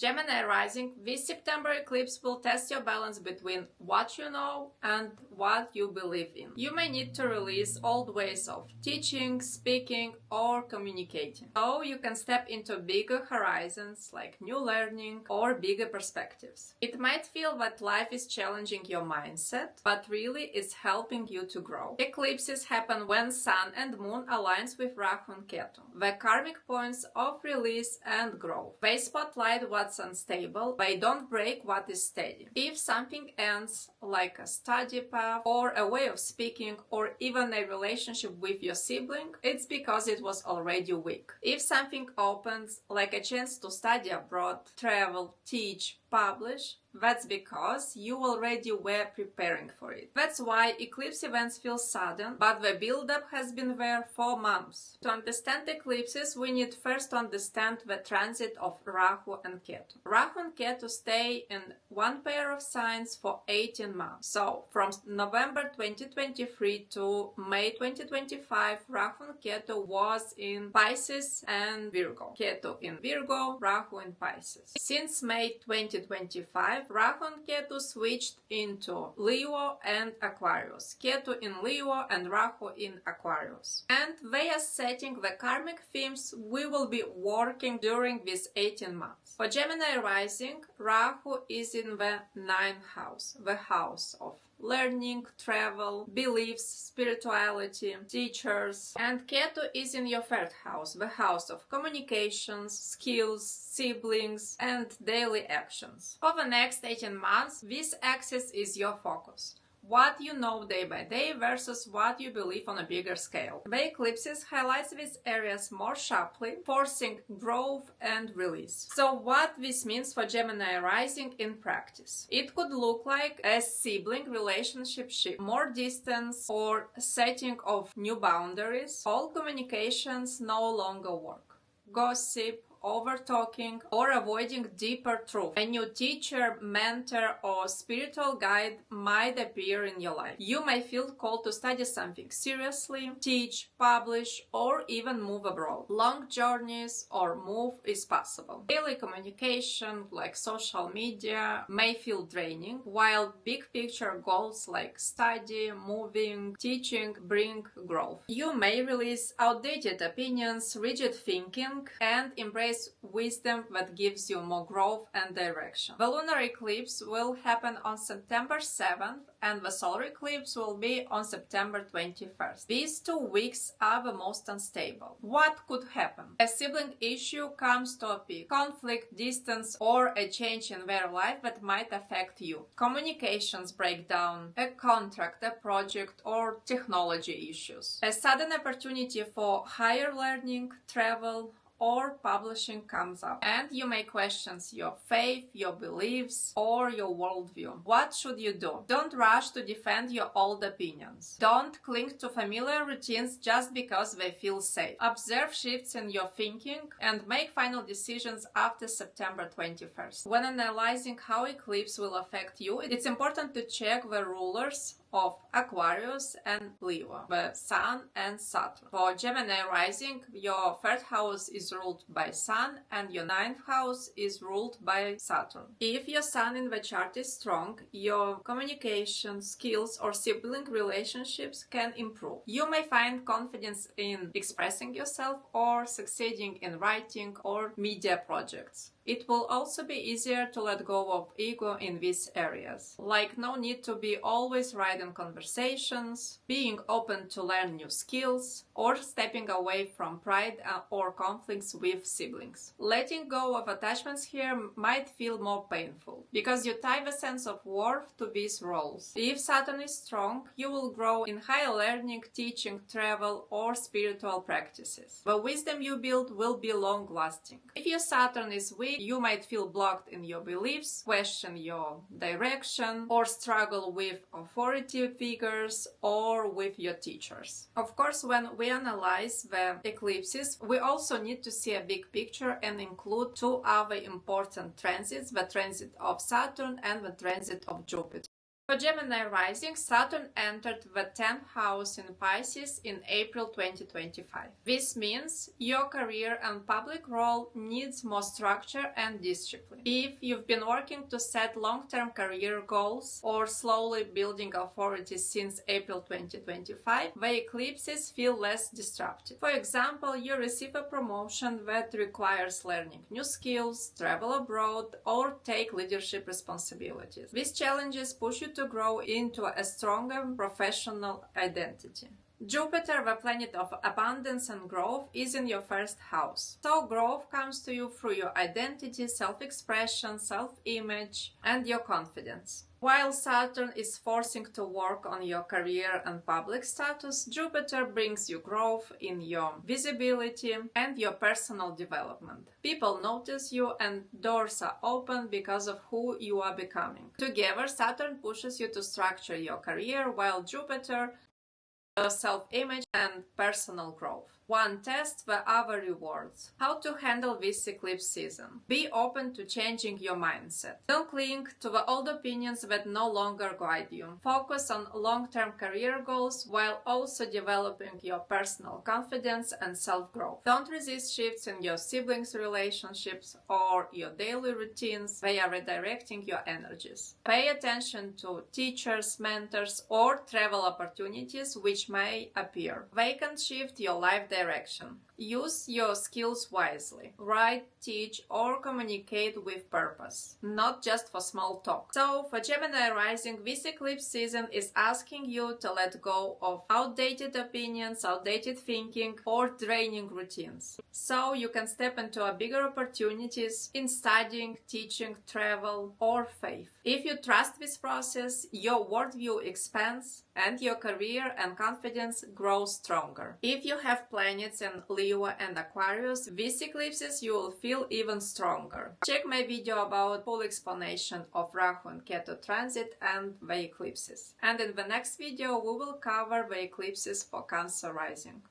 Gemini Rising, this September eclipse will test your balance between what you know and what you believe in. You may need to release old ways of teaching, speaking, or communicating, so you can step into bigger horizons like new learning or bigger perspectives. It might feel that life is challenging your mindset, but really it's helping you to grow. Eclipses happen when Sun and Moon aligns with Rahu and Ketu, the karmic points of release and growth. They spotlight what's unstable, they don't break what is steady. If something ends, like a study path or a way of speaking or even a relationship with your sibling, it's because it was already weak. If something opens, like a chance to study abroad, travel, teach, publish, that's because you already were preparing for it. That's why eclipse events feel sudden, but the build-up has been there for months. To understand eclipses, we need first to understand the transit of Rahu and Ketu. Rahu and Ketu stay in one pair of signs for 18 months. So, from November 2023 to May 2025, Rahu and Ketu was in Pisces and Virgo. Ketu in Virgo, Rahu in Pisces. Since May 2025, Rahu and Ketu switched into Leo and Aquarius. Ketu in Leo and Rahu in Aquarius. And they are setting the karmic themes we will be working during these 18 months. For Gemini Rising, Rahu is in the 9th house, the house of learning, travel, beliefs, spirituality, teachers. And Ketu is in your 3rd house, the house of communications, skills, siblings, and daily actions. For the next 18 months, this axis is your focus. What you know day by day versus what you believe on a bigger scale. The eclipses highlights these areas more sharply, forcing growth and release. So what this means for Gemini Rising in practice? It could look like a sibling relationship shift, more distance, or setting of new boundaries. All communications no longer work. Gossip, over-talking, or avoiding deeper truth. A new teacher, mentor, or spiritual guide might appear in your life. You may feel called to study something seriously, teach, publish, or even move abroad. Long journeys or move is possible. Daily communication, like social media, may feel draining, while big picture goals like study, moving, teaching bring growth. You may release outdated opinions, rigid thinking, and embrace wisdom that gives you more growth and direction. The lunar eclipse will happen on September 7th and the solar eclipse will be on September 21st. These 2 weeks are the most unstable. What could happen? A sibling issue comes to a peak, conflict, distance, or a change in their life that might affect you. Communications break down, a contract, a project, or technology issues. A sudden opportunity for higher learning, travel, or publishing comes up, and you may question your faith, your beliefs, or your worldview. What should you do? Don't rush to defend your old opinions. Don't cling to familiar routines just because they feel safe. Observe shifts in your thinking and make final decisions after September 21st. When analyzing how eclipse will affect you, it's important to check the rulers of Aquarius and Leo, the Sun and Saturn. For Gemini Rising, your 3rd house is ruled by Sun and your 9th house is ruled by Saturn. If your Sun in the chart is strong, your communication skills or sibling relationships can improve. You may find confidence in expressing yourself or succeeding in writing or media projects. It will also be easier to let go of ego in these areas. Like no need to be always right in conversations, being open to learn new skills, or stepping away from pride or conflicts with siblings. Letting go of attachments here might feel more painful, because you tie the sense of worth to these roles. If Saturn is strong, you will grow in higher learning, teaching, travel, or spiritual practices. The wisdom you build will be long-lasting. If your Saturn is weak, you might feel blocked in your beliefs, question your direction, or struggle with authority figures or with your teachers. Of course, when we analyze the eclipses, we also need to see a big picture and include 2 other important transits, the transit of Saturn and the transit of Jupiter. For Gemini Rising, Saturn entered the 10th house in Pisces in April 2025. This means your career and public role needs more structure and discipline. If you've been working to set long-term career goals or slowly building authority since April 2025, the eclipses feel less disruptive. For example, you receive a promotion that requires learning new skills, travel abroad, or take leadership responsibilities. These challenges push you to grow into a stronger professional identity. Jupiter, the planet of abundance and growth, is in your first house. So growth comes to you through your identity, self-expression, self-image, and your confidence. While Saturn is forcing to work on your career and public status, Jupiter brings you growth in your visibility and your personal development. People notice you and doors are open because of who you are becoming. Together, Saturn pushes you to structure your career, while Jupiter self-image and personal growth. One test, the other rewards. How to handle this eclipse season. Be open to changing your mindset. Don't cling to the old opinions that no longer guide you. Focus on long-term career goals while also developing your personal confidence and self-growth. Don't resist shifts in your siblings' relationships or your daily routines. They are redirecting your energies. Pay attention to teachers, mentors, or travel opportunities which may appear. They can shift your life direction. Use your skills wisely. Write, teach, or communicate with purpose, not just for small talk. So, for Gemini Rising, this eclipse season is asking you to let go of outdated opinions, outdated thinking, or draining routines. So, you can step into a bigger opportunities in studying, teaching, travel, or faith. If you trust this process, your worldview expands and your career and confidence grow stronger. If you have planets in Leo and Aquarius, these eclipses you will feel even stronger. Check my video about full explanation of Rahu and Ketu transit and the eclipses. And in the next video we will cover the eclipses for Cancer rising.